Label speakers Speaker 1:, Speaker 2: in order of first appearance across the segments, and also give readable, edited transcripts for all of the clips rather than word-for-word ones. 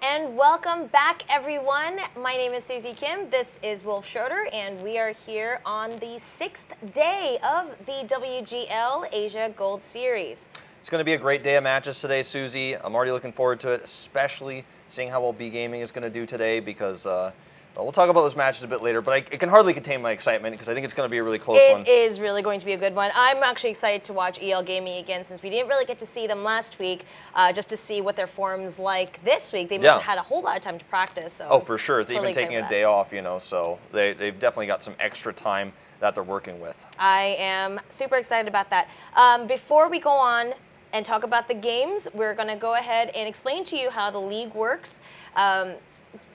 Speaker 1: And welcome back, everyone. My name is Susie Kim. This is Wolf Schroeder, and we are here on the 6th day of the WGL Asia Gold Series.
Speaker 2: It's going to be a great day of matches today, Susie. I'm already looking forward to it, especially seeing how well B Gaming is going to do today because we'll talk about those matches a bit later, but it can hardly contain my excitement because I think it's going to be a really close one.
Speaker 1: It is really going to be a good one. I'm actually excited to watch EL Gaming again since we didn't really get to see them last week, just to see what their form's like this week. They must have had a whole lot of time to practice. So
Speaker 2: oh, for sure. It's
Speaker 1: totally
Speaker 2: even taking a day off, you know, so they've definitely got some extra time that they're working with. I
Speaker 1: am super excited about that. Before we go on and talk about the games, we're going to go ahead and explain to you how the league works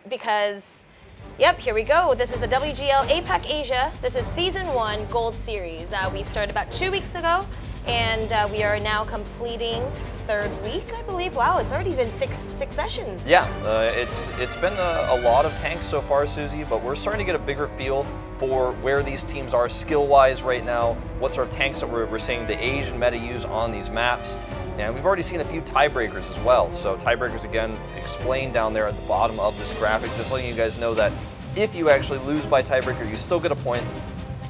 Speaker 1: because, yep, here we go. This is the WGL APAC-ASIA. This is Season 1 Gold Series. We started about 2 weeks ago, and we are now completing third week, I believe. Wow, it's already been six sessions.
Speaker 2: Yeah, it's been a lot of tanks so far, Susie, but we're starting to get a bigger feel for where these teams are skill-wise right now, what sort of tanks that we're seeing the Asian meta use on these maps. And we've already seen a few tiebreakers as well. So tiebreakers, again, explained down there at the bottom of this graphic, just letting you guys know that if you actually lose by tiebreaker, you still get a point.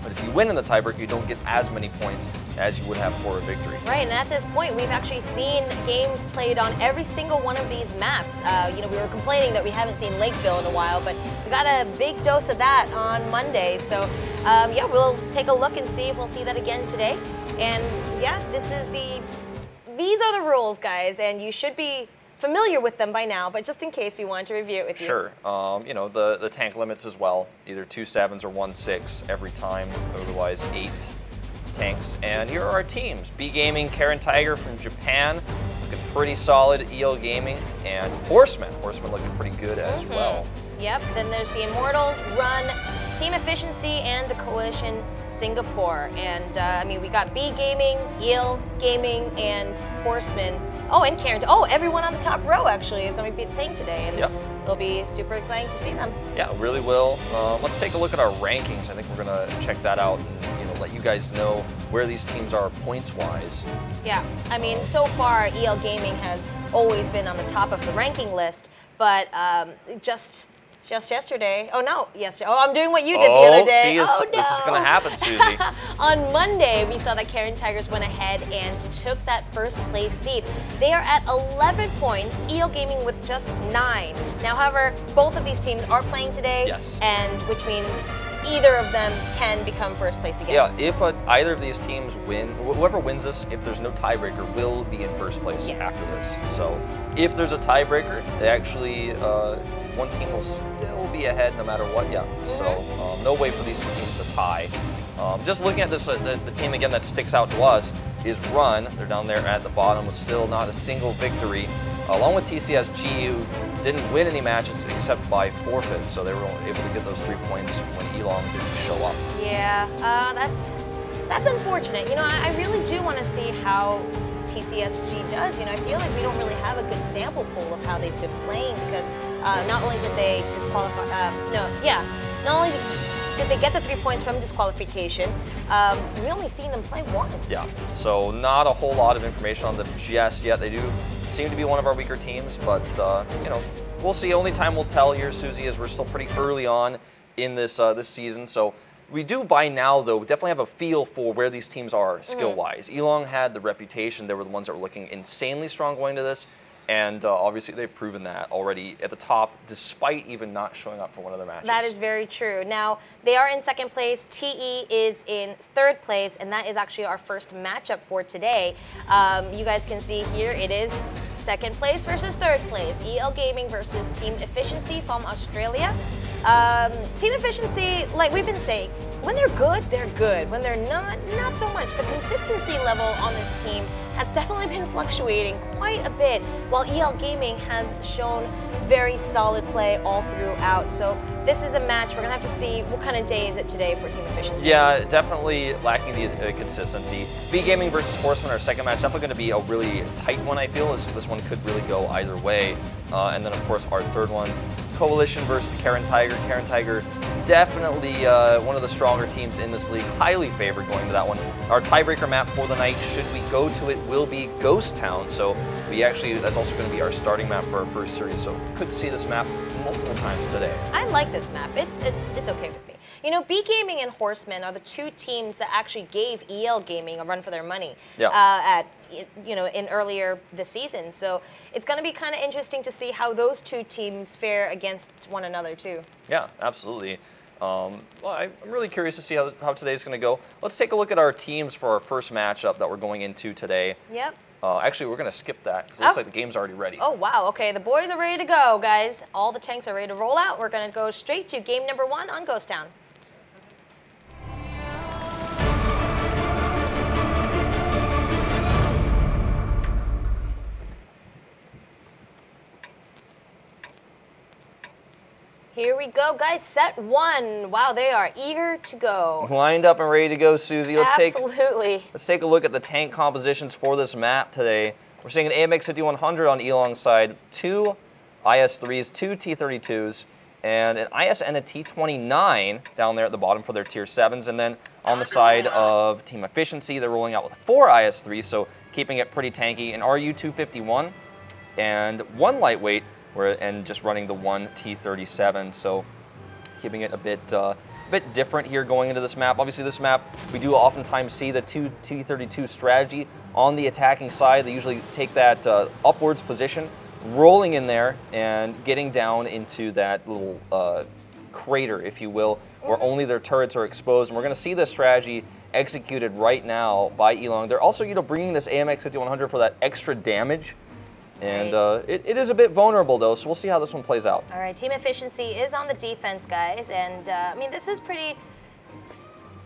Speaker 2: But if you win in the tiebreaker, you don't get as many points as you would have for a victory.
Speaker 1: Right, and at this point, we've actually seen games played on every single one of these maps. You know, we were complaining that we haven't seen Lakeville in a while, but we got a big dose of that on Monday. So, yeah, we'll take a look and see if we'll see that again today. And yeah, these are the rules, guys, and you should be familiar with them by now, but just in case, we wanted to review it with you.
Speaker 2: Sure. You know, the tank limits as well, either 2 7s or 1 6 every time, otherwise 8 tanks. And here are our teams. B Gaming, Karen Tiger from Japan, looking pretty solid. EL Gaming, and Horseman. Horseman looking pretty good as well.
Speaker 1: Yep, then there's the Immortals, Run, Team Efficiency, and the Coalition Singapore. And I mean, we got B Gaming, EL Gaming, and Horseman. Oh, and Karen. Oh, everyone on the top row actually is going to be playing today, and it'll be super exciting to see them. Yeah,
Speaker 2: it really will. Let's take a look at our rankings. I think we're going to check that out and let you guys know where these teams are points-wise.
Speaker 1: Yeah, I mean, so far EL Gaming has always been on the top of the ranking list, but just yesterday. Oh no, yesterday. Oh, I'm doing what you did the other day.
Speaker 2: This is going to happen, Susie.
Speaker 1: On Monday, we saw that Karen Tigers went ahead and took that first place seat. They are at 11 points, EL Gaming with just 9. Now, however, both of these teams are playing today, and which means either of them can become first place again.
Speaker 2: Yeah, if either of these teams win, whoever wins this, if there's no tiebreaker, will be in first place after this. So if there's a tiebreaker, they actually, one team will still be ahead no matter what. So no way for these two teams to tie. Just looking at this, the team again that sticks out to us is Run. They're down there at the bottom with still not a single victory. Along with TCSG, who didn't win any matches except by forfeits, so they were only able to get those 3 points when Elong didn't show up.
Speaker 1: Yeah, that's unfortunate. You know, I really do want to see how TCSG does. You know, I feel like we don't really have a good sample pool of how they've been playing because not only did they disqualify, not only did they get the 3 points from disqualification, we only seen them play once.
Speaker 2: Yeah, so not a whole lot of information on them just yet. They do seem to be one of our weaker teams, but you know, we'll see. Only time will tell here, Susie, as we're still pretty early on in this this season. So we do by now, though, definitely have a feel for where these teams are skill-wise. Elong had the reputation; they were the ones that were looking insanely strong going to this. And obviously, they've proven that already at the top, despite even not showing up for one of their matches.
Speaker 1: That is very true. Now, they are in second place. TE is in third place, and that is actually our first matchup for today. You guys can see here, it is second place versus third place. EL Gaming versus Team Efficiency from Australia. Team Efficiency, like we've been saying, when they're good, they're good. When they're not so much. The consistency level on this team has definitely been fluctuating quite a bit, while EL Gaming has shown very solid play all throughout. So this is a match we're gonna have to see what kind of day is it today for Team Efficiency.
Speaker 2: Yeah, definitely lacking the consistency. B Gaming versus Horseman, our second match, definitely going to be a really tight one. I feel this one could really go either way. And then of course our third one, Coalition versus Karen Tiger. Karen Tiger, definitely one of the stronger teams in this league. Highly favored going to that one. Our tiebreaker map for the night, should we go to it, will be Ghost Town. So that's also going to be our starting map for our first series. So could see this map multiple times today.
Speaker 1: I like this map. It's okay with me. You know, B Gaming and Horseman are the two teams that actually gave EL Gaming a run for their money in earlier this season. So it's going to be kind of interesting to see how those two teams fare against one another too. Yeah,
Speaker 2: absolutely. Well, I'm really curious to see how today's going to go. Let's take a look at our teams for our first matchup that we're going into today.
Speaker 1: Yep.
Speaker 2: Actually, we're going to skip that because it looks like the game's already ready.
Speaker 1: Oh, wow. Okay, the boys are ready to go, guys. All the tanks are ready to roll out. We're going to go straight to game number 1 on Ghost Town. Here we go, guys. Set 1. Wow, they are eager to go.
Speaker 2: Lined up and ready to go, Susie.
Speaker 1: Absolutely.
Speaker 2: Let's take a look at the tank compositions for this map today. We're seeing an AMX 5100 on Elong's side, 2 IS-3s, 2 T-32s, and an IS and a T-29 down there at the bottom for their Tier 7s. And then on the side of Team Efficiency, they're rolling out with 4 IS-3s, so keeping it pretty tanky. An RU-251 and 1 lightweight, and just running the 1 T-37, so keeping it a bit different here going into this map. Obviously, this map, we do oftentimes see the 2 T-32 strategy on the attacking side. They usually take that upwards position, rolling in there and getting down into that little crater, if you will, where only their turrets are exposed. And we're going to see this strategy executed right now by Elong. They're also bringing this AMX 5100 for that extra damage. And it is a bit vulnerable, though, so we'll see how this one plays out.
Speaker 1: All right, Team Efficiency is on the defense, guys. And, I mean, this is pretty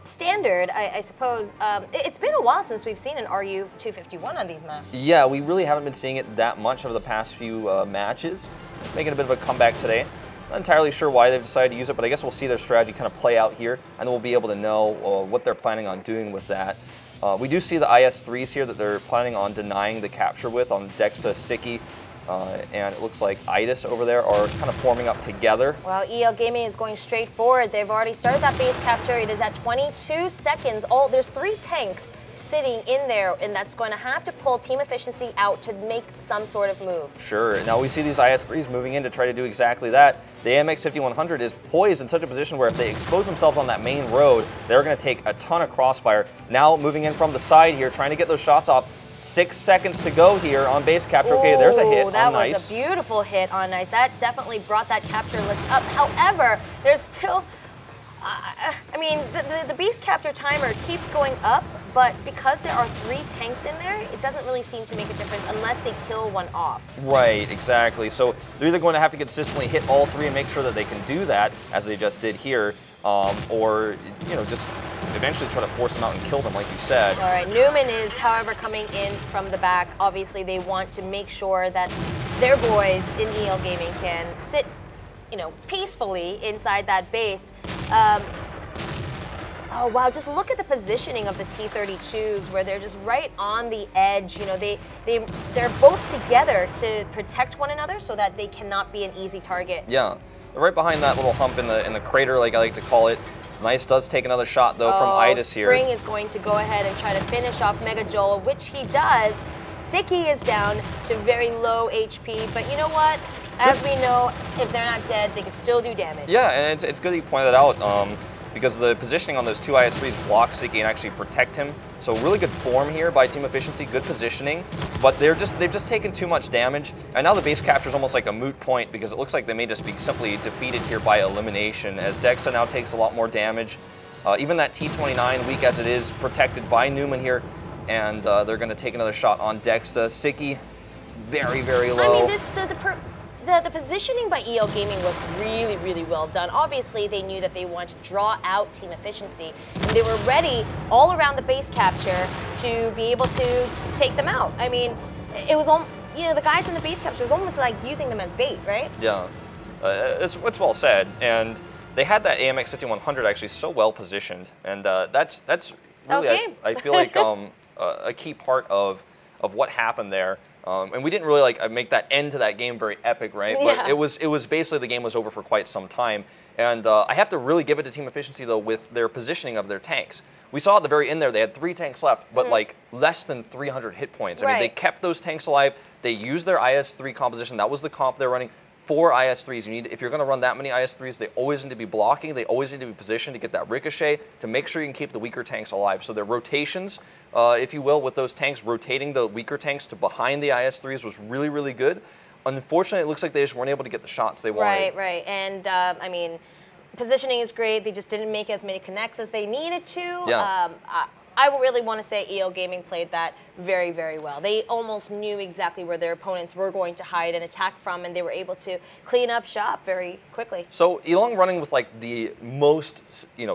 Speaker 1: standard, I suppose. It's been a while since we've seen an RU-251 on these maps.
Speaker 2: Yeah, we really haven't been seeing it that much over the past few matches. It's making a bit of a comeback today. Not entirely sure why they've decided to use it, but I guess we'll see their strategy kind of play out here, and then we'll be able to know what they're planning on doing with that. We do see the IS-3s here that they're planning on denying the capture with on Dexta, Siki, and it looks like Idis over there are kind of forming up together.
Speaker 1: Well, EL Gaming is going straight forward. They've already started that base capture. It is at 22 seconds. There's 3 tanks sitting in there, and that's going to have to pull Team Efficiency out to make some sort of move.
Speaker 2: Sure. Now we see these IS-3s moving in to try to do exactly that. The AMX 5100 is poised in such a position where if they expose themselves on that main road, they're going to take a ton of crossfire. Now moving in from the side here, trying to get those shots off. 6 seconds to go here on base capture. Okay, there's a hit on
Speaker 1: That
Speaker 2: Nice.
Speaker 1: was a beautiful hit on Nice. That definitely brought that capture list up. However, there's still... I mean, the beast capture timer keeps going up, but because there are 3 tanks in there, it doesn't really seem to make a difference unless they kill one off.
Speaker 2: Right, exactly. So they're either going to have to consistently hit all 3 and make sure that they can do that, as they just did here, or, just eventually try to force them out and kill them, like you said.
Speaker 1: All right, Newman is, however, coming in from the back. Obviously, they want to make sure that their boys in EL Gaming can sit peacefully inside that base. Oh wow, just look at the positioning of the T-32s where they're just right on the edge. They're both together to protect one another so that they cannot be an easy target.
Speaker 2: Yeah, right behind that little hump in the crater, like I like to call it. Nice does take another shot though from Idis here.
Speaker 1: Spring is going to go ahead and try to finish off Mega Joel, which he does. Siki is down to very low HP, but you know what? As we know, if they're not dead, they can still do damage.
Speaker 2: Yeah, and it's good that you pointed that out because the positioning on those 2 IS-3s block Siki and actually protect him. So really good form here by Team Efficiency, good positioning, but they've just taken too much damage, and now the base capture is almost like a moot point because it looks like they may just be simply defeated here by elimination, as Dexa now takes a lot more damage. Even that T-29, weak as it is, protected by Newman here, and they're going to take another shot on Dexta. Siki, very, very low.
Speaker 1: I mean, the positioning by EL Gaming was really, really well done. Obviously, they knew that they wanted to draw out Team Efficiency, and they were ready all around the base capture to be able to take them out. I mean, it was the guys in the base capture was almost like using them as bait, right?
Speaker 2: Yeah, it's well said, and they had that AMX 5100 actually so well positioned, and that's really I feel like a key part of what happened there. And we didn't really like make that end to that game very epic, right?
Speaker 1: Yeah.
Speaker 2: But it was basically the game was over for quite some time. And I have to really give it to team efficiency though with their positioning of their tanks. We saw at the very end there they had 3 tanks left, but like less than 300 hit points. I mean, they kept those tanks alive. They used their IS-3 composition. That was the comp they're running. 4 IS-3s. You need, if you're going to run that many IS-3s, they always need to be blocking. They always need to be positioned to get that ricochet to make sure you can keep the weaker tanks alive. So their rotations, if you will, with those tanks, rotating the weaker tanks to behind the IS-3s was really, really good. Unfortunately, it looks like they just weren't able to get the shots they wanted.
Speaker 1: Right. And I mean, positioning is great. They just didn't make as many connects as they needed to.
Speaker 2: Yeah.
Speaker 1: I really want to say EL Gaming played that very, very well. They almost knew exactly where their opponents were going to hide and attack from, and they were able to clean up shop very quickly.
Speaker 2: So Elong running with like the most, the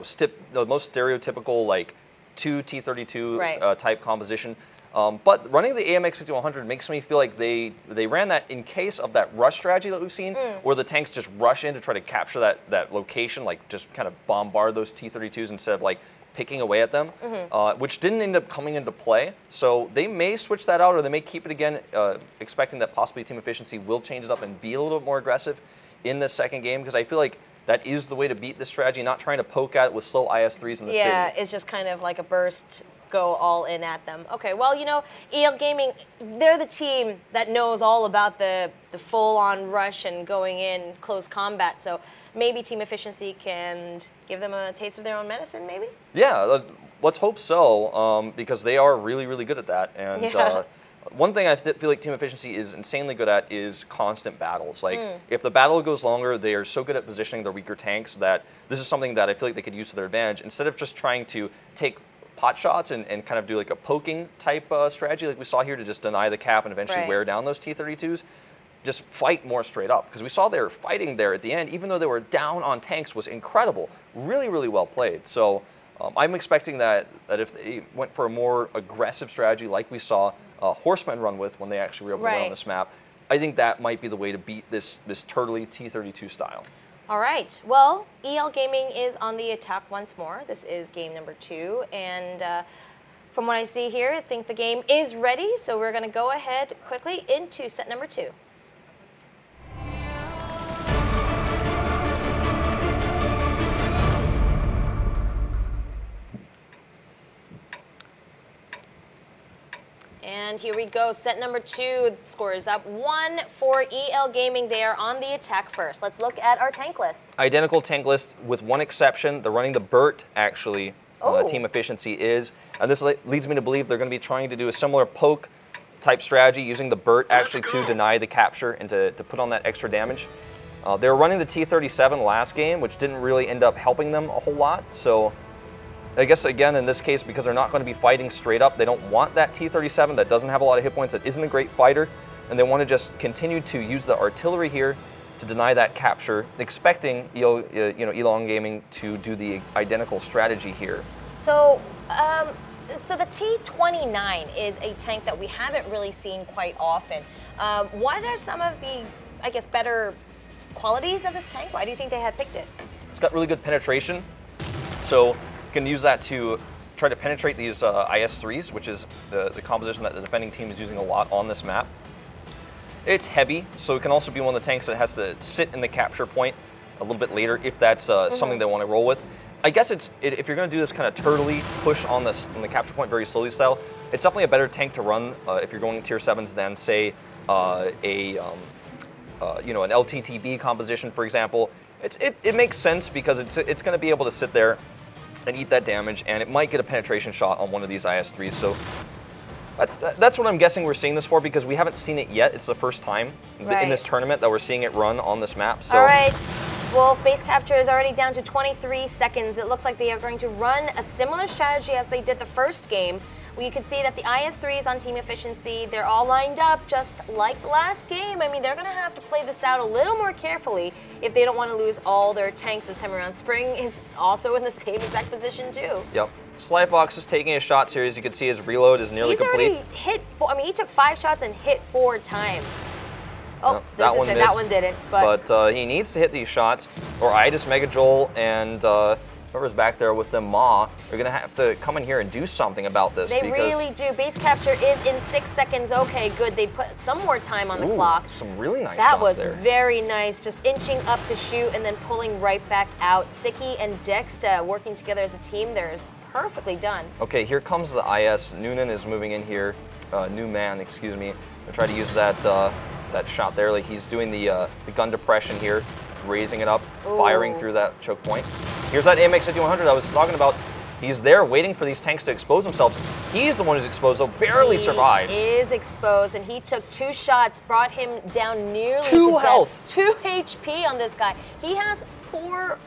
Speaker 2: most stereotypical like 2 T32 type composition. But running the AMX 6100 makes me feel like they ran that in case of that rush strategy that we've seen, where the tanks just rush in to try to capture that location, like just kind of bombard those T32s instead of like picking away at them, which didn't end up coming into play. So they may switch that out, or they may keep it again, expecting that possibly team efficiency will change it up and be a little bit more aggressive in this second game, because I feel like that is the way to beat this strategy, not trying to poke at it with slow IS-3s in the city.
Speaker 1: Yeah, it's just kind of like a burst, go all in at them. Okay, well, EL Gaming, they're the team that knows all about the full-on rush and going in close combat, so maybe team efficiency can give them a taste of their own medicine, maybe?
Speaker 2: Yeah, let's hope so, because they are really, really good at that. And one thing I feel like team efficiency is insanely good at is constant battles. Like, if the battle goes longer, they are so good at positioning their weaker tanks that this is something that I feel like they could use to their advantage. Instead of just trying to take pot shots and kind of do like a poking type strategy like we saw here to just deny the cap and eventually wear down those T32s, just fight more straight up. Because we saw they were fighting there at the end, even though they were down on tanks, was incredible. Really, really well played. So I'm expecting that if they went for a more aggressive strategy like we saw Horsemen run with when they actually were able to run on this map, I think that might be the way to beat this turtly T32 style.
Speaker 1: All right. Well, EL Gaming is on the attack once more. This is game number 2. And from what I see here, I think the game is ready. So we're going to go ahead quickly into set number 2. And here we go, set number 2, score is up 1 for EL Gaming. They are on the attack first. Let's look at our tank list.
Speaker 2: Identical tank list with one exception. They're running the Burt, actually, team efficiency is. And this leads me to believe they're going to be trying to do a similar poke type strategy, using the Burt actually to deny the capture and to put on that extra damage. They were running the T37 last game, which didn't really end up helping them a whole lot. So I guess, again, in this case, because they're not going to be fighting straight up, they don't want that T37 that doesn't have a lot of hit points, that isn't a great fighter, and they want to just continue to use the artillery here to deny that capture, expecting Elong Gaming to do the identical strategy here.
Speaker 1: So, so the T29 is a tank that we haven't really seen quite often. What are some of the, I guess, better qualities of this tank? Why do you think they have picked it?
Speaker 2: It's got really good penetration, so can use that to try to penetrate these IS-3s, which is the composition that the defending team is using a lot on this map. It's heavy, so it can also be one of the tanks that has to sit in the capture point a little bit later if that's something they want to roll with. I guess if you're going to do this kind of turtley push on the capture point very slowly style, it's definitely a better tank to run if you're going tier 7s than, say, an LTTB composition, for example. It makes sense because it's going to be able to sit there and eat that damage, and it might get a penetration shot on one of these IS-3s. So that's what I'm guessing we're seeing this for, because we haven't seen it yet. It's the first time in this tournament that we're seeing it run on this map. So.
Speaker 1: All right. Well, base capture is already down to 23 seconds. It looks like they are going to run a similar strategy as they did the first game. Well, you can see that the IS-3s on team efficiency, they're all lined up just like the last game. I mean, they're going to have to play this out a little more carefully if they don't want to lose all their tanks this time around. Spring is also in the same exact position, too.
Speaker 2: Yep. Slightbox is taking his shots here. As you can see, his reload is nearly complete.
Speaker 1: He's already hit 4. I mean, he took 5 shots and hit 4 times. Oh,
Speaker 2: no,
Speaker 1: that one didn't. But
Speaker 2: he needs to hit these shots, or Idis Mega Joel and whoever's back there with them, Ma, they're going to have to come in here and do something about this.
Speaker 1: They really do. Base capture is in 6 seconds. Okay, good. They put some more time on the clock.
Speaker 2: Some really nice
Speaker 1: That
Speaker 2: shots
Speaker 1: was
Speaker 2: there.
Speaker 1: very nice. Just inching up to shoot and then pulling right back out. Siki and Dexta working together as a team there is perfectly done.
Speaker 2: Okay, here comes the IS. Noonan is moving in here. Newman, excuse me. I'll try to use that that shot there. Like he's doing the gun depression here, raising it up, firing through that choke point. Here's that AMX 5100 I was talking about. He's there waiting for these tanks to expose themselves. He's the one who's exposed, though, barely survives.
Speaker 1: He is exposed, and he took 2 shots, brought him down nearly to
Speaker 2: 2 health.
Speaker 1: death. 2 HP on this guy. He has 4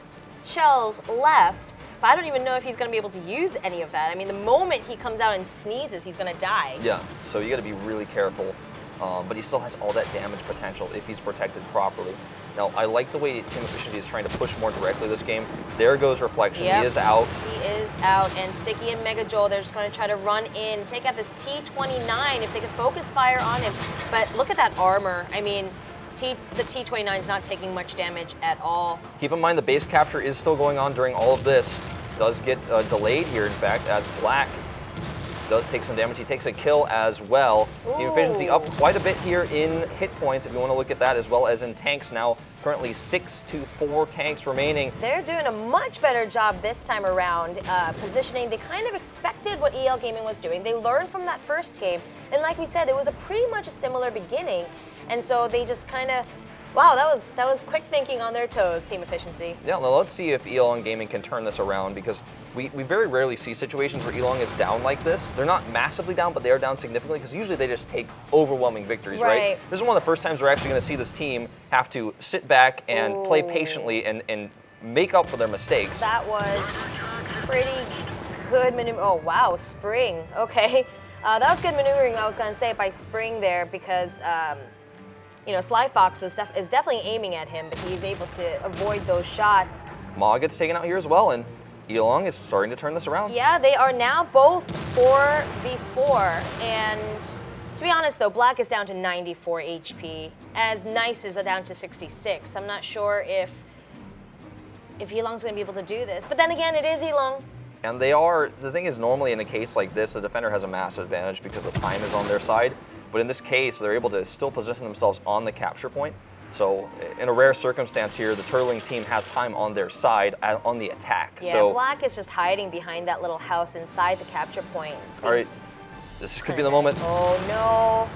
Speaker 1: shells left, but I don't even know if he's going to be able to use any of that. I mean, the moment he comes out and sneezes, he's going to die.
Speaker 2: Yeah, so you got to be really careful. But he still has all that damage potential if he's protected properly. Now, I like the way Team Efficiency is trying to push more directly this game. There goes Reflection.
Speaker 1: Yep.
Speaker 2: He is out.
Speaker 1: He is out, and Siki and Mega Joel, they're just going to try to run in, take out this T-29 if they could focus fire on him. But look at that armor. I mean, the T-29 is not taking much damage at all.
Speaker 2: Keep in mind the base capture is still going on during all of this. Does get delayed here, in fact, as Black does take some damage. He takes a kill as well. Team Efficiency up quite a bit here in hit points, if you want to look at that, as well as in tanks. Now, currently 6 to 4 tanks remaining.
Speaker 1: They're doing a much better job this time around positioning. They kind of expected what EL Gaming was doing. They learned from that first game, and like we said, it was a pretty much a similar beginning, and so they just kind of, wow, that was quick thinking on their toes, Team Efficiency.
Speaker 2: Yeah, well, let's see if Elon Gaming can turn this around, because we very rarely see situations where Elon is down like this. They're not massively down, but they are down significantly, because usually they just take overwhelming victories, right? This is one of the first times we're actually going to see this team have to sit back and play patiently and make up for their mistakes.
Speaker 1: That was pretty good maneuver. Oh, wow, Spring. Okay. That was good maneuvering, I was going to say, by Spring there, because you know, Sly Fox is definitely aiming at him, but he's able to avoid those shots.
Speaker 2: Ma gets taken out here as well, and Elong is starting to turn this around.
Speaker 1: Yeah, they are now both 4v4, and to be honest though, Black is down to 94 HP, as Nice is down to 66. I'm not sure if Elong's going to be able to do this, but then again, it is Elong.
Speaker 2: And they are, the thing is, normally in a case like this, the defender has a massive advantage because the time is on their side. But in this case, they're able to still position themselves on the capture point. So in a rare circumstance here, the Turtling team has time on their side on the attack.
Speaker 1: Yeah,
Speaker 2: so,
Speaker 1: Black is just hiding behind that little house inside the capture point.
Speaker 2: All right, this could be the moment.
Speaker 1: Oh no.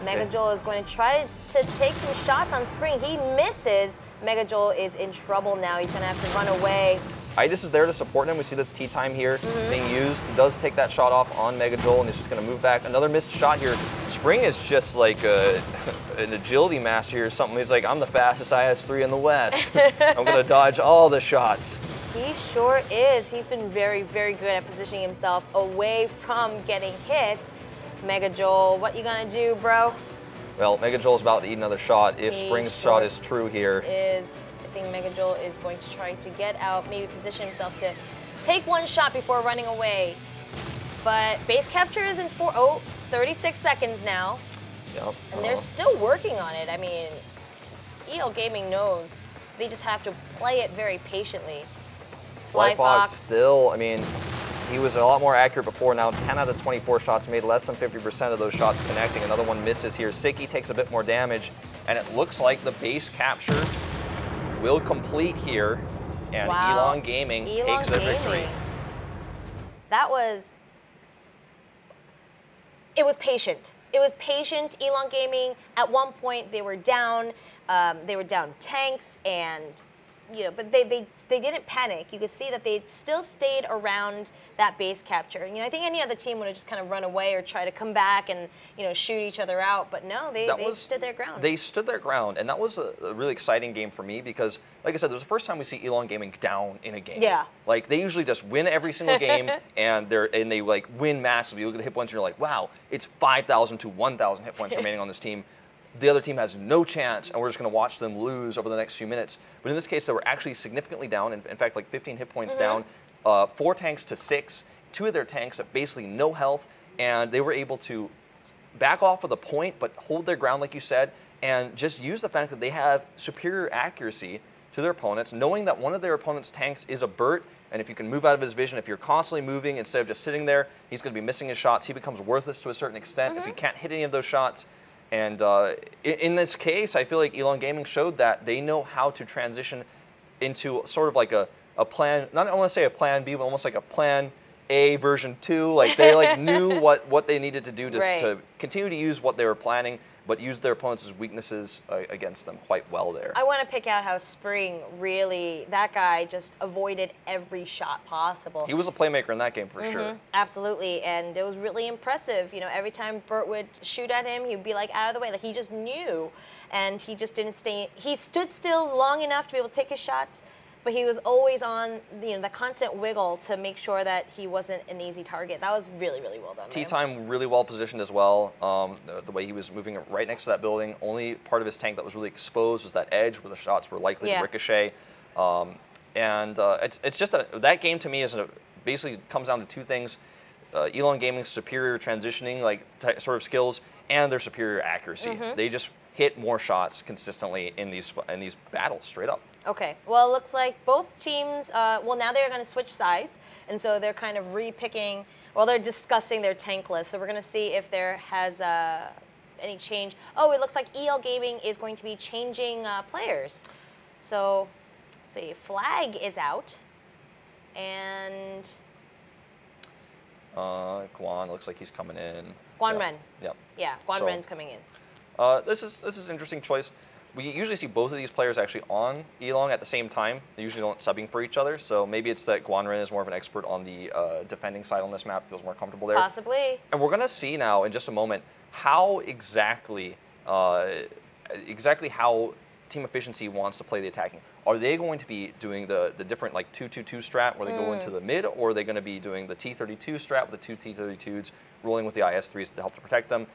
Speaker 1: Mega Joel is going to try to take some shots on Spring. He misses. Mega Joel is in trouble now. He's going to have to run away.
Speaker 2: Itis is there to support him. We see this T time here being used. He does take that shot off on Mega Joel, and he's just going to move back. Another missed shot here. Spring is just like an agility master here or something. He's like, I'm the fastest IS-3 in the West. I'm going to dodge all the shots.
Speaker 1: He sure is. He's been very, very good at positioning himself away from getting hit. Mega Joel, what you going to do, bro?
Speaker 2: Well, Mega Joel's about to eat another shot if Spring's shot is true here.
Speaker 1: I think Mega Joel is going to try to get out, maybe position himself to take one shot before running away. But base capture is in 36 seconds now.
Speaker 2: Yep.
Speaker 1: And they're still working on it. I mean, EL Gaming knows. They just have to play it very patiently.
Speaker 2: Sly Fox still, I mean, he was a lot more accurate before. Now 10 out of 24 shots made, less than 50% of those shots connecting. Another one misses here. Siki takes a bit more damage, and it looks like the base capture will complete here, and Elon Gaming takes the victory.
Speaker 1: That was, it was patient. It was patient. Elon Gaming, at one point, they were down tanks, and but they didn't panic. You could see that they still stayed around that base capture. I think any other team would have just kind of run away or try to come back and shoot each other out. But no, they stood their ground.
Speaker 2: They stood their ground, and that was a really exciting game for me because, like I said, this was the first time we see Elon Gaming down in a game.
Speaker 1: Yeah.
Speaker 2: Like they usually just win every single game, and they like win massively. You look at the hit points, and you're like, wow, it's 5,000 to 1,000 hit points remaining on this team. The other team has no chance, and we're just going to watch them lose over the next few minutes. But in this case, they were actually significantly down. In fact, like 15 hit points down, 4 tanks to 6. 2 of their tanks have basically no health, and they were able to back off of the point, but hold their ground, like you said, and just use the fact that they have superior accuracy to their opponents, knowing that one of their opponent's tanks is a Burt, and if you can move out of his vision, if you're constantly moving instead of just sitting there, he's going to be missing his shots. He becomes worthless to a certain extent if he can't hit any of those shots. And in this case, I feel like Elon Gaming showed that they know how to transition into sort of like a plan, not I want to say a plan B, but almost like a plan A version 2. Like they like knew what they needed to do to continue to use what they were planning, but use their opponents' weaknesses against them quite well there.
Speaker 1: I want to pick out how Spring really, that guy just avoided every shot possible.
Speaker 2: He was a playmaker in that game for sure.
Speaker 1: Absolutely, and it was really impressive. You know, every time Burt would shoot at him, he'd be like out of the way. Like he just knew, and he just didn't stay. He stood still long enough to be able to take his shots, but he was always on, you know, the constant wiggle to make sure that he wasn't an easy target. That was really, really well done.
Speaker 2: T-Time really well positioned as well. The way he was moving right next to that building, only part of his tank that was really exposed was that edge where the shots were likely to ricochet. It's just that game to me is basically comes down to two things: Elon Gaming's superior transitioning, like sort of skills, and their superior accuracy. They just hit more shots consistently in these battles, straight up.
Speaker 1: Okay, well, it looks like both teams, well, now they're going to switch sides, and so they're kind of re-picking, well, they're discussing their tank list, so we're going to see if there has any change. Oh, it looks like EL Gaming is going to be changing players. So, let's see, Flag is out, and...
Speaker 2: Guan looks like he's coming in.
Speaker 1: Guan Ren.
Speaker 2: Yep.
Speaker 1: Yeah, Guan Ren's coming in.
Speaker 2: This is an interesting choice. We usually see both of these players actually on Elong at the same time. They usually don't subbing for each other, so maybe it's that Guan Ren is more of an expert on the defending side on this map, feels more comfortable there.
Speaker 1: Possibly.
Speaker 2: And we're going to see now in just a moment how exactly how Team Efficiency wants to play the attacking. Are they going to be doing the different like 2-2-2 strat where they go into the mid, or are they going to be doing the T32 strat with the two T32s rolling with the IS-3s to help to protect them?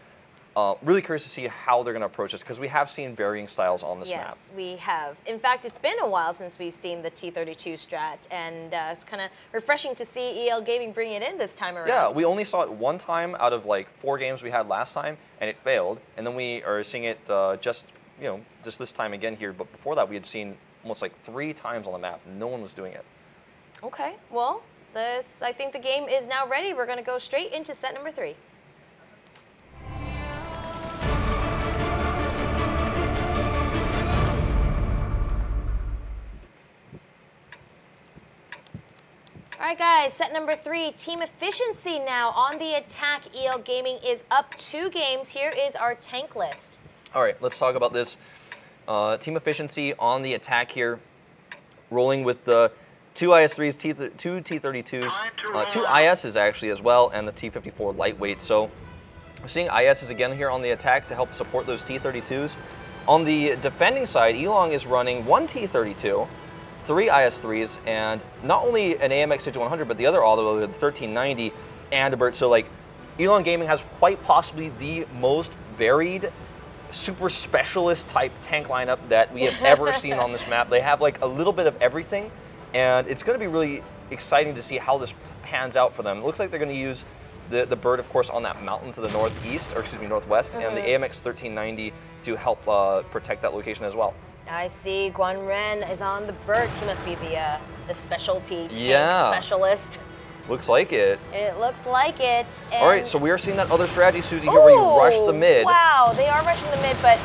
Speaker 2: Really curious to see how they're going to approach this, because we have seen varying styles on this map.
Speaker 1: Yes, we have. In fact, it's been a while since we've seen the T32 strat, and it's kind of refreshing to see EL Gaming bring it in this time around.
Speaker 2: Yeah, we only saw it one time out of like 4 games we had last time, and it failed. And then we are seeing it just this time again here. But before that, we had seen almost like 3 times on the map. No one was doing it.
Speaker 1: Okay, well, I think the game is now ready. We're going to go straight into set number 3. All right, guys, set number 3, Team Efficiency now on the attack. EL Gaming is up 2 games. Here is our tank list.
Speaker 2: All right, let's talk about this. Team Efficiency on the attack here, rolling with the 2 IS-3s, 2 T-32s, 2 ISs actually as well, and the T-54 lightweight. So we're seeing ISs again here on the attack to help support those T-32s. On the defending side, Elong is running 1 T-32, 3 IS-3s, and not only an AMX 5100, but the other auto, the 1390, and a Burt. So like, Elon Gaming has quite possibly the most varied, super specialist type tank lineup that we have ever seen on this map. They have like a little bit of everything, and it's going to be really exciting to see how this pans out for them. It looks like they're going to use the Burt, of course, on that mountain to the northeast, or excuse me, northwest, and the AMX 1390 to help protect that location as well.
Speaker 1: I see Guan Ren is on the Burt. He must be the specialty tank specialist.
Speaker 2: Looks like it.
Speaker 1: It looks like it. And
Speaker 2: all right, so we are seeing that other strategy, Susie, here where you rush the mid.
Speaker 1: Wow, they are rushing the mid, but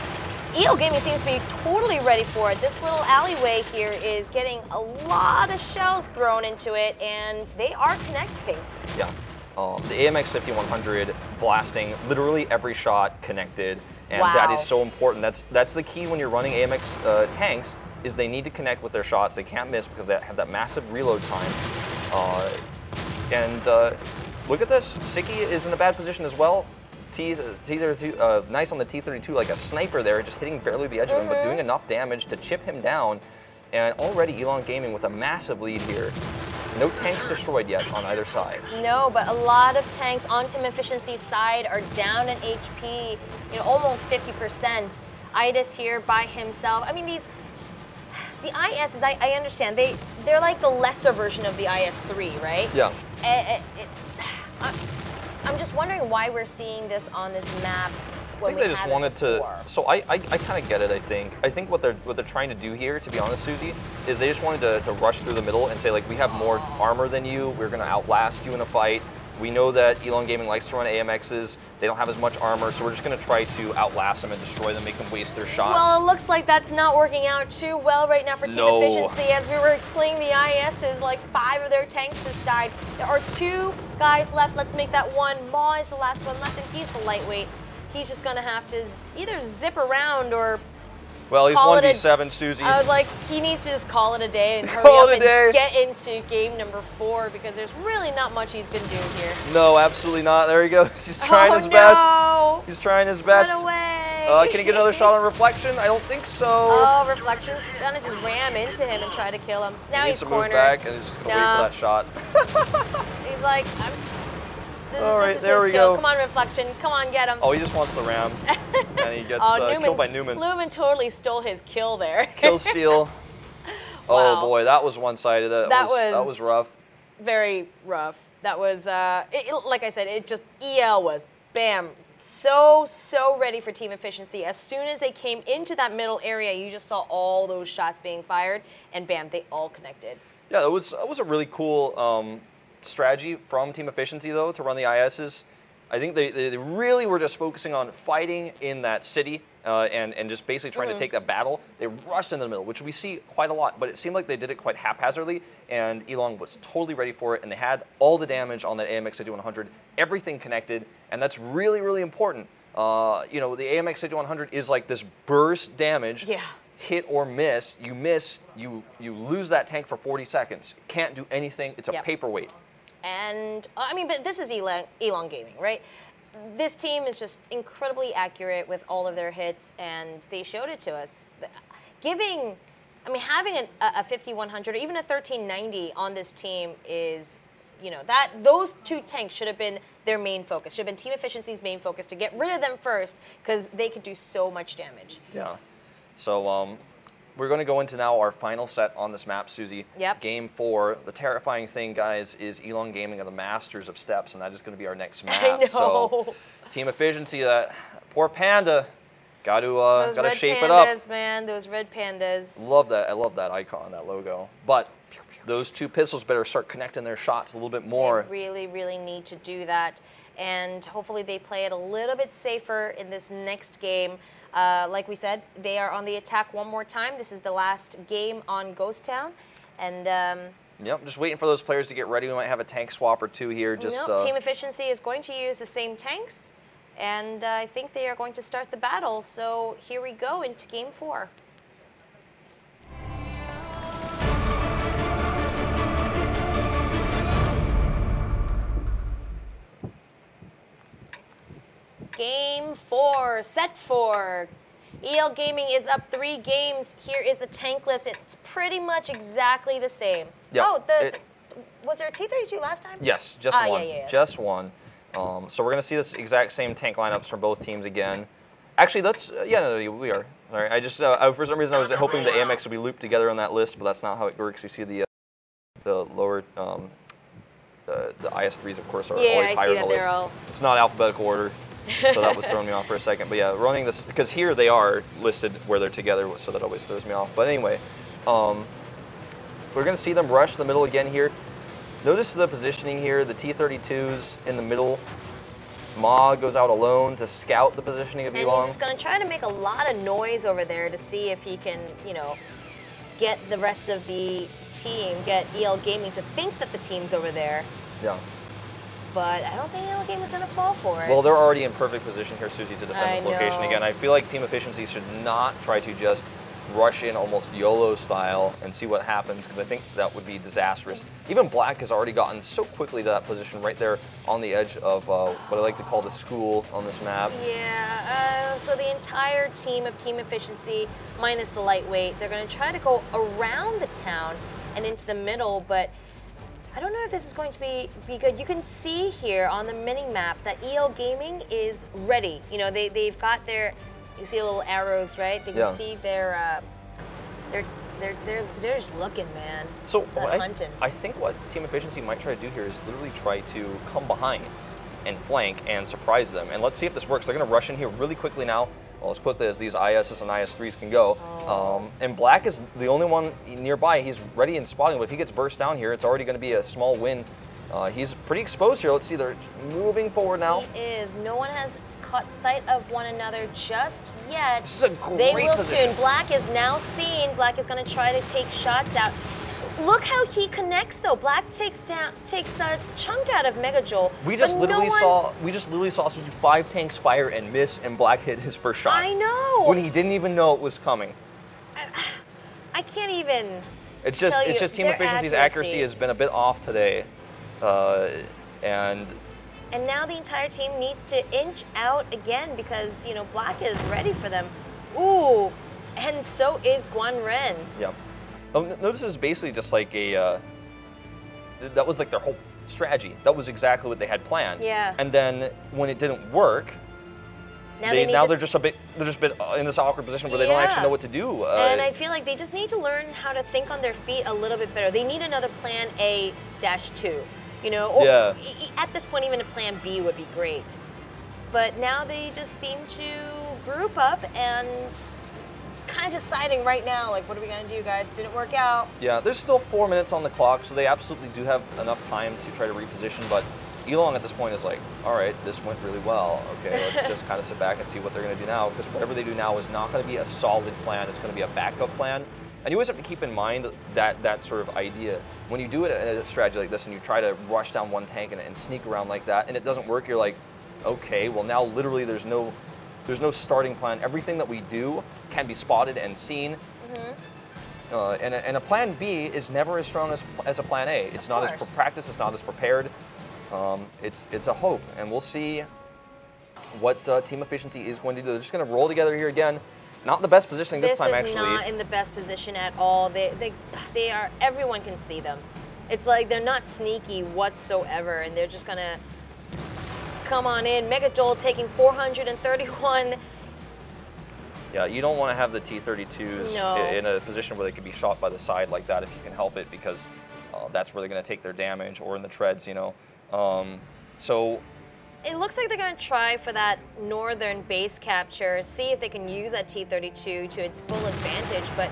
Speaker 1: EL Gaming seems to be totally ready for it. This little alleyway here is getting a lot of shells thrown into it, and they are connecting.
Speaker 2: Yeah, the AMX 5100 blasting literally every shot connected. And that is so important. That's the key when you're running AMX tanks, is they need to connect with their shots. They can't miss because they have that massive reload time. Look at this. Siki is in a bad position as well. T32, nice on the T32, like a sniper there, just hitting barely the edge of him, but doing enough damage to chip him down. And already Elon Gaming with a massive lead here. No tanks destroyed yet on either side.
Speaker 1: No, but a lot of tanks on Team Efficiency's side are down in HP, almost 50%. Idis here by himself. I mean, the ISs, I understand, they're like the lesser version of the IS-3, right?
Speaker 2: Yeah.
Speaker 1: I'm just wondering why we're seeing this on this map when
Speaker 2: I think they just wanted to.
Speaker 1: before.
Speaker 2: So I kind of get it. I think what they're trying to do here, to be honest, Susie, is they just wanted to rush through the middle and say, like, we have more armor than you. We're gonna outlast you in a fight. We know that Elon Gaming likes to run AMXs. They don't have as much armor, so we're just going to try to outlast them and destroy them, make them waste their shots.
Speaker 1: Well, it looks like that's not working out too well right now for team efficiency. As we were explaining, the ISs, like 5 of their tanks just died. There are 2 guys left. Let's make that 1. Maw is the last one left, and he's the lightweight. He's just going to have to either zip around or...
Speaker 2: Well, he's 1v7, Susie.
Speaker 1: I was like, he needs to just call it a day and hurry up and get into game number 4 because there's really not much he's been doing here.
Speaker 2: No, absolutely not. There he goes. He's trying his best. He's trying his best.
Speaker 1: Run away.
Speaker 2: Can he get another shot on reflection? I don't think so.
Speaker 1: Oh, reflection's gonna just ram into him and try to kill him. Now
Speaker 2: he needs
Speaker 1: he's
Speaker 2: to move back and he's just gonna wait for that shot.
Speaker 1: He's like,
Speaker 2: Alright, there we go.
Speaker 1: Come on, reflection. Come on, get him.
Speaker 2: Oh, he just wants the ram. And he gets killed by Newman.
Speaker 1: Newman totally stole his kill there.
Speaker 2: Kill steal. Oh boy, that was one-sided. That was rough.
Speaker 1: Very rough. That was, like I said, it just, EL was, bam, so ready for team efficiency. As soon as they came into that middle area, you just saw all those shots being fired, and bam, they all connected.
Speaker 2: Yeah, it was a really cool strategy from Team Efficiency, though, to run the ISs. I think they really were just focusing on fighting in that city and just basically trying to take that battle. They rushed into the middle, which we see quite a lot, but it seemed like they did it quite haphazardly, and Elon was totally ready for it, and they had all the damage on that AMX 5100, everything connected, and that's really, really important. You know, the AMX 5100 is like this burst damage.
Speaker 1: Yeah.
Speaker 2: Hit or miss, you lose that tank for 40 seconds. Can't do anything. It's a paperweight.
Speaker 1: And, I mean, but this is Elon Gaming, right? This team is just incredibly accurate with all of their hits, and they showed it to us. Having a 5100 or even a 1390 on this team is, you know, those 2 tanks should have been their main focus. Should have been Team Efficiency's main focus to get rid of them first, because they could do so much damage.
Speaker 2: Yeah. So we're going to go into now our final set on this map, Susie.
Speaker 1: Yep. Game 4.
Speaker 2: The terrifying thing, guys, is Elon Gaming are the masters of steps, and that is going to be our next map.
Speaker 1: I know.
Speaker 2: So Team Efficiency, that poor panda, got to shape it up.
Speaker 1: Those red pandas, man, those red pandas.
Speaker 2: Love that. I love that icon, that logo. But those 2 pistols better start connecting their shots a little bit more.
Speaker 1: They really, really need to do that, and hopefully they play it a little bit safer in this next game. Like we said, they are on the attack one more time. This is the last game on Ghost Town, and
Speaker 2: yep, just waiting for those players to get ready. We might have a tank swap or 2 here. Just
Speaker 1: Team Efficiency is going to use the same tanks, and I think they are going to start the battle. So here we go into Game 4. Game 4, set 4. EL Gaming is up 3 games. Here is the tank list. It's pretty much exactly the same.
Speaker 2: Yep.
Speaker 1: Oh, was there a T-32 last time?
Speaker 2: Yes, just one.
Speaker 1: Yeah.
Speaker 2: Just one. So we're going to see this exact same tank lineups from both teams again. Actually, that's, no, we are. All right, for some reason I was hoping the AMX would be looped together on that list, but that's not how it works. You see the lower, the IS3s, of course, are always higher on the list. It's not alphabetical order. So that was throwing me off for a second. But yeah, running this, because here they are listed where they're together, so that always throws me off. But anyway, we're going to see them rush the middle again here. Notice the positioning here, the T-32's in the middle. Ma goes out alone to scout the positioning of Elon.
Speaker 1: And he's just going to try to make a lot of noise over there to see if he can, you know, get the rest of the team, get EL Gaming to think that the team's over there.
Speaker 2: Yeah.
Speaker 1: But I don't think EL Gaming is going to fall for it.
Speaker 2: Well, they're already in perfect position here, Susie, to defend this location again. I feel like Team Efficiency should not try to just rush in almost YOLO style and see what happens, because I think that would be disastrous. Even Black has already gotten so quickly to that position right there on the edge of what I like to call the school on this map.
Speaker 1: Yeah, so the entire team of Team Efficiency, minus the lightweight, they're going to try to go around the town and into the middle, but I don't know if this is going to be good. You can see here on the mini-map that EL Gaming is ready. You know, they've got their, you see little arrows, right? They can see their, they're just looking, man.
Speaker 2: So
Speaker 1: hunting.
Speaker 2: I think what Team Efficiency might try to do here is literally try to come behind and flank and surprise them. And let's see if this works. They're going to rush in here really quickly now, well, as quickly as these ISs and IS3s can go. And Black is the only one nearby. He's ready and spotting, but if he gets burst down here, it's already going to be a small win. He's pretty exposed here. Let's see, they're moving forward now.
Speaker 1: He is. No one has caught sight of one another just yet.
Speaker 2: This is a great
Speaker 1: They will
Speaker 2: position.
Speaker 1: soon. Black is now seen. Black is going to try to take shots out. Look how he connects though. Black takes a chunk out of Mega Joel.
Speaker 2: We just literally saw 5 tanks fire and miss, and Black hit his first shot.
Speaker 1: I know.
Speaker 2: When he didn't even know it was coming.
Speaker 1: I can't even.
Speaker 2: It's just Team Efficiency's accuracy has been a bit off today, and
Speaker 1: now the entire team needs to inch out again because, you know, Black is ready for them. Ooh, and so is Guan Ren.
Speaker 2: Yeah. Oh, notice this is basically just like a, that was like their whole strategy. That was exactly what they had planned.
Speaker 1: Yeah.
Speaker 2: And then when it didn't work, they're just a bit in this awkward position where they don't actually know what to do.
Speaker 1: And I feel like they just need to learn how to think on their feet a little bit better. They need another plan A-2. You know, or at this point, even a plan B would be great. But now they just seem to group up and kind of deciding right now, like, what are we going to do, guys? Didn't work out.
Speaker 2: Yeah, there's still 4 minutes on the clock, so they absolutely do have enough time to try to reposition. But Elong at this point is like, all right, this went really well. Okay, let's just kind of sit back and see what they're going to do now, because whatever they do now is not going to be a solid plan. It's going to be a backup plan. And you always have to keep in mind that sort of idea. When you do it in a strategy like this and you try to rush down one tank and sneak around like that and it doesn't work, you're like, okay, well now literally there's no starting plan. Everything that we do can be spotted and seen. And a plan B is never as strong as a plan A. It's not as practiced, it's not as prepared. It's a hope, and we'll see what Team Efficiency is going to do. They're just going to roll together here again. Not in the best positioning this time, actually.
Speaker 1: This is not in the best position at all. They are, everyone can see them. It's like they're not sneaky whatsoever, and they're just gonna come on in. Mega Joel taking 431.
Speaker 2: Yeah, you don't want to have the T-32s in a position where they could be shot by the side like that if you can help it, because that's where they're gonna take their damage, or in the treads, you know. So
Speaker 1: it looks like they're going to try for that northern base capture, see if they can use that T-32 to its full advantage. But,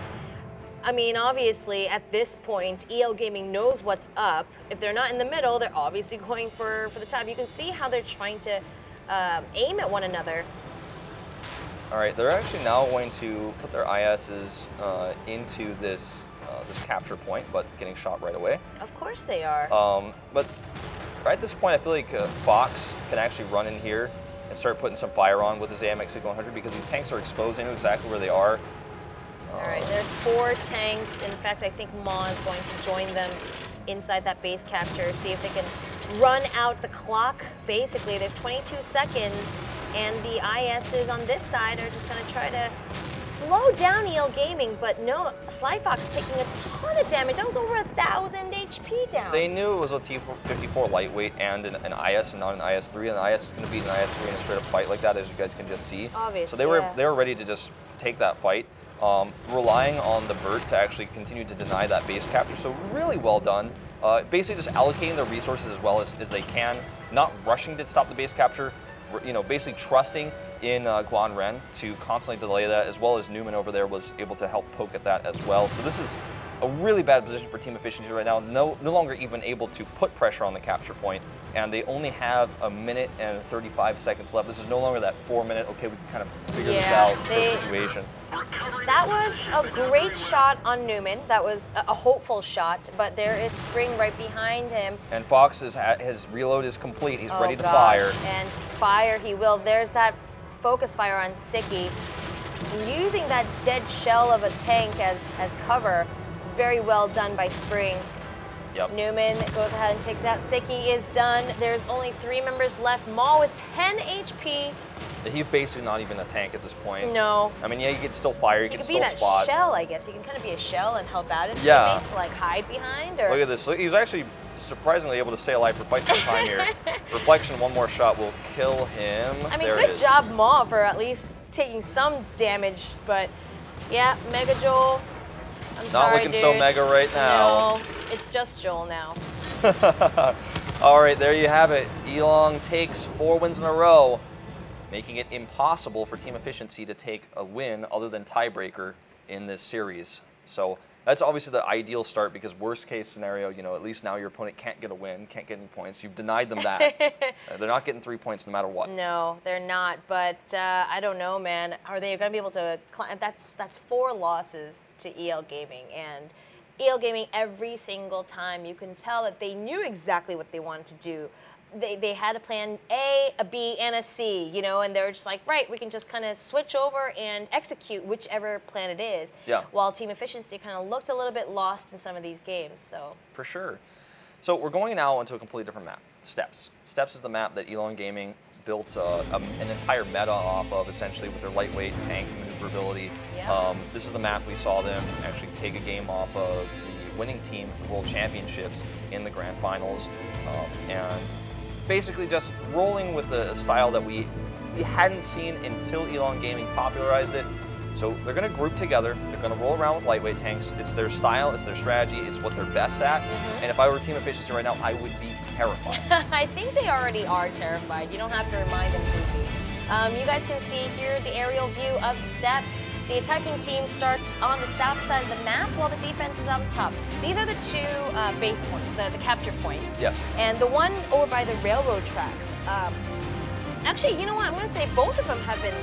Speaker 1: I mean, obviously, at this point, EL Gaming knows what's up. If they're not in the middle, they're obviously going for the top. You can see how they're trying to aim at one another.
Speaker 2: All right, they're actually now going to put their ISs into this capture point, but getting shot right away.
Speaker 1: Of course they are.
Speaker 2: But right at this point, I feel like Fox can actually run in here and start putting some fire on with his AMX 100 because these tanks are exposed. They know exactly where they are.
Speaker 1: All right, there's 4 tanks. In fact, I think Ma is going to join them inside that base capture, see if they can run out the clock. Basically, there's 22 seconds, and the ISs on this side are just going to try to slow down EL Gaming, but no, Sly Fox taking a ton of damage. That was over 1,000 HP down.
Speaker 2: They knew it was a T-54 lightweight and an IS and not an IS-3, and the IS is going to beat an IS-3 in a straight up fight like that, as you guys can just see.
Speaker 1: Obviously,
Speaker 2: so they were ready to just take that fight, relying on the Burt to actually continue to deny that base capture. So really well done. Basically just allocating their resources as well as they can, not rushing to stop the base capture, you know, basically trusting in Guan Ren to constantly delay that, as well as Newman over there was able to help poke at that as well. So this is a really bad position for Team Efficiency right now, no longer even able to put pressure on the capture point, and they only have 1 minute and 35 seconds left. This is no longer that 4 minute, okay, we can kind of figure this out sort of situation.
Speaker 1: That was a great shot on Newman. That was a hopeful shot, but there is Spring right behind him.
Speaker 2: And Fox his reload is complete. He's ready to fire.
Speaker 1: And fire he will. There's that focus fire on Siki. Using that dead shell of a tank as cover. Very well done by Spring.
Speaker 2: Yep.
Speaker 1: Newman goes ahead and takes it out. Siki is done. There's only 3 members left. Maul with 10 HP.
Speaker 2: He's basically not even a tank at this point.
Speaker 1: No.
Speaker 2: I mean, yeah, you can still fire, you can still spot.
Speaker 1: He could be that shell, I guess. He can kind of be a shell and help out his teammates, like hide behind. Or...
Speaker 2: Look at this. He was actually surprisingly able to stay alive for quite some time here. Reflection, one more shot will kill him.
Speaker 1: I mean, good job, Maul, for at least taking some damage. But yeah, Mega Joel. I'm sorry,
Speaker 2: not looking so mega right now.
Speaker 1: No, it's just Joel now.
Speaker 2: All right, there you have it. Elong takes 4 wins in a row, making it impossible for Team Efficiency to take a win other than tiebreaker in this series. So that's obviously the ideal start, because worst case scenario, you know, at least now your opponent can't get a win, can't get any points. You've denied them that. They're not getting 3 points no matter what.
Speaker 1: No, they're not. But I don't know, man. Are they going to be able to climb? That's 4 losses to EL Gaming. And EL Gaming, every single time, you can tell that they knew exactly what they wanted to do. They had a plan A, a B, and a C, you know, and they were just like, right, we can just kind of switch over and execute whichever plan it is.
Speaker 2: Yeah.
Speaker 1: While Team Efficiency kind of looked a little bit lost in some of these games. So
Speaker 2: for sure. So we're going now into a completely different map, Steps. Steps is the map that Elong Gaming built an entire meta off of, essentially, with their lightweight tank maneuverability.
Speaker 1: Yeah.
Speaker 2: This is the map we saw them actually take a game off of the winning team at the World Championships in the Grand Finals, and basically just rolling with a style that we hadn't seen until Elong Gaming popularized it. So they're going to group together, they're going to roll around with lightweight tanks. It's their style, it's their strategy, it's what they're best at. And if I were Team Efficiency right now, I would be terrified.
Speaker 1: I think they already are terrified. You don't have to remind them to be. You guys can see here the aerial view of Steps. The attacking team starts on the south side of the map while the defense is on top. These are the 2 base points, the capture points.
Speaker 2: Yes.
Speaker 1: And the one over by the railroad tracks. Actually, you know what? I'm going to say both of them have been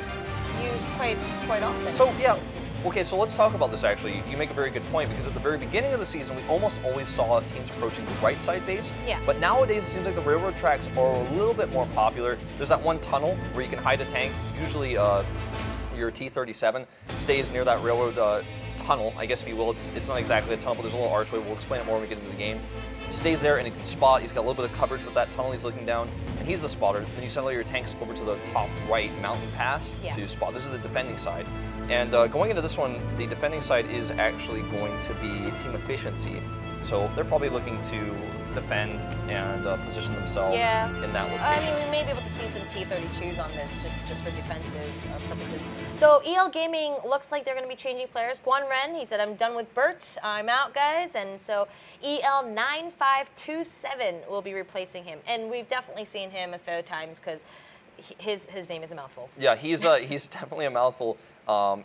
Speaker 1: used quite often.
Speaker 2: So, yeah. Okay, so let's talk about this, actually. You make a very good point, because at the very beginning of the season, we almost always saw teams approaching the right side base.
Speaker 1: Yeah.
Speaker 2: But nowadays, it seems like the railroad tracks are a little bit more popular. There's that one tunnel where you can hide a tank. Usually, your T-37 stays near that railroad tunnel, I guess if you will. It's not exactly a tunnel, but there's a little archway. We'll explain it more when we get into the game. He stays there and he can spot. He's got a little bit of coverage with that tunnel he's looking down, and he's the spotter. Then you send all your tanks over to the top right mountain pass to spot. This is the defending side. And going into this one, the defending side is actually going to be Team Efficiency. So they're probably looking to defend and position themselves in that location.
Speaker 1: I mean, we may be able to see some T-32s on this just for defensive purposes. So EL Gaming looks like they're going to be changing players. Guan Ren, he said, I'm done with Bert. I'm out, guys. And so EL 9527 will be replacing him. And we've definitely seen him a few times because his name is a mouthful.
Speaker 2: Yeah, he's definitely a mouthful.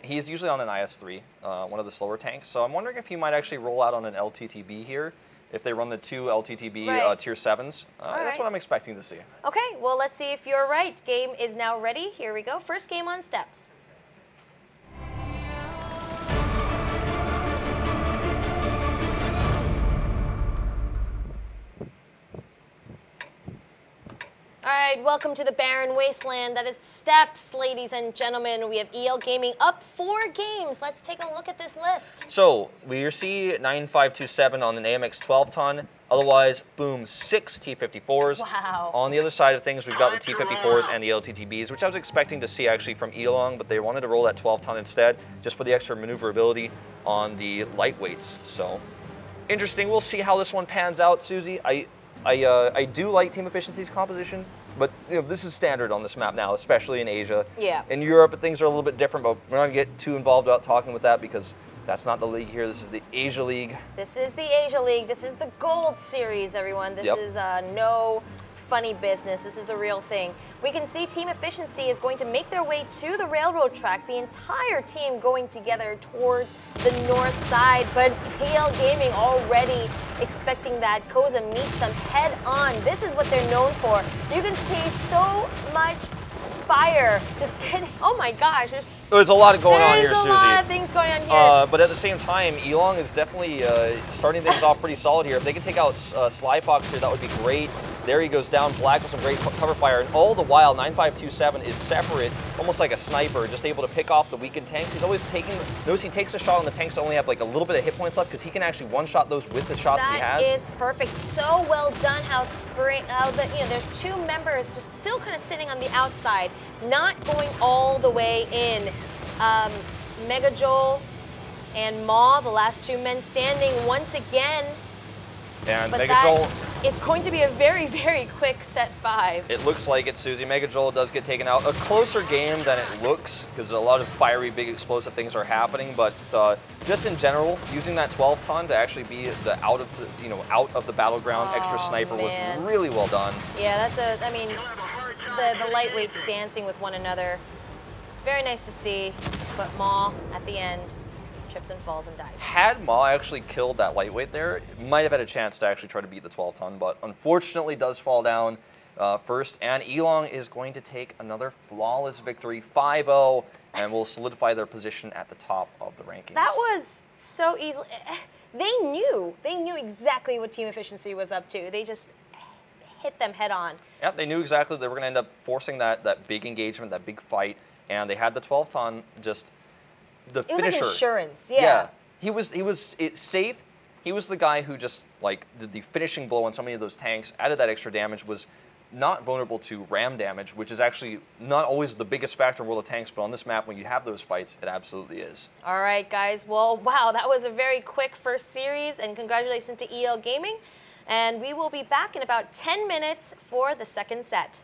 Speaker 2: He's usually on an IS-3, one of the slower tanks. So I'm wondering if he might actually roll out on an LTTB here, if they run the 2 LTTB Tier 7s. That's what I'm expecting to see.
Speaker 1: Okay, well, let's see if you're right. Game is now ready. Here we go. First game on Steps. All right, welcome to the barren wasteland. That is Steps, ladies and gentlemen. We have EL Gaming up 4 games. Let's take a look at this list.
Speaker 2: So we see 9527 on an AMX 12-ton. Otherwise, boom, 6 T-54s.
Speaker 1: Wow.
Speaker 2: On the other side of things, we've got the T-54s and the LTTBs, which I was expecting to see actually from Elong, but they wanted to roll that 12-ton instead, just for the extra maneuverability on the lightweights. So interesting. We'll see how this one pans out, Susie. I do like Team Efficiency's composition, but this is standard on this map now, especially in Asia.
Speaker 1: Yeah.
Speaker 2: In Europe, things are a little bit different, but we're not going to get too involved about talking with that because that's not the league here. This is the Asia League.
Speaker 1: This is the Asia League. This is the Gold Series, everyone. This is no funny business. This is the real thing. We can see Team Efficiency is going to make their way to the railroad tracks, the entire team going together towards the north side, but EL Gaming already expecting that Koza meets them head on. This is what they're known for. You can see so much fire. Just kidding. Oh my gosh.
Speaker 2: There's a lot going on here, Susie.
Speaker 1: There's a lot of things going on here.
Speaker 2: But at the same time, Elong is definitely starting things off pretty solid here. If they can take out Sly Fox here, that would be great. There he goes down black with some great cover fire, and all the while 9527 is separate, almost like a sniper, just able to pick off the weakened tanks. He's always taking, notice he takes a shot on the tanks that only have like a little bit of hit points left, because he can actually one-shot those with the shots he has.
Speaker 1: That is perfect. So well done how there's 2 members just still kind of sitting on the outside, not going all the way in. Mega Joel and Maw, the last 2 men standing once again.
Speaker 2: And
Speaker 1: but
Speaker 2: Mega Joel
Speaker 1: It's going to be a very, very quick set 5.
Speaker 2: It looks like it, Susie. Mega Joel does get taken out. A closer game than it looks, because a lot of fiery, big, explosive things are happening. But just in general, using that 12-ton to actually be the out of the battleground extra sniper was really well done.
Speaker 1: Yeah, that's I mean, the lightweights dancing with one another. It's very nice to see, but Maw at the end trips and falls and dies.
Speaker 2: Had Maw actually killed that lightweight there, it might have had a chance to actually try to beat the 12-ton, but unfortunately does fall down first, and Elong is going to take another flawless victory, 5-0, and will solidify their position at the top of the rankings.
Speaker 1: That was so easy. They knew exactly what team efficiency was up to. They just hit them head on.
Speaker 2: Yep, they knew exactly they were going to end up forcing that big engagement, that big fight, and they had the 12-ton just the finisher.
Speaker 1: It was like insurance, yeah.
Speaker 2: He was safe. He was the guy who just like did the finishing blow on so many of those tanks, added that extra damage, was not vulnerable to ram damage, which is actually not always the biggest factor in World of Tanks, but on this map, when you have those fights, it absolutely is.
Speaker 1: All right, guys. Well, wow, that was a very quick first series, and congratulations to EL Gaming. And we will be back in about 10 minutes for the second set.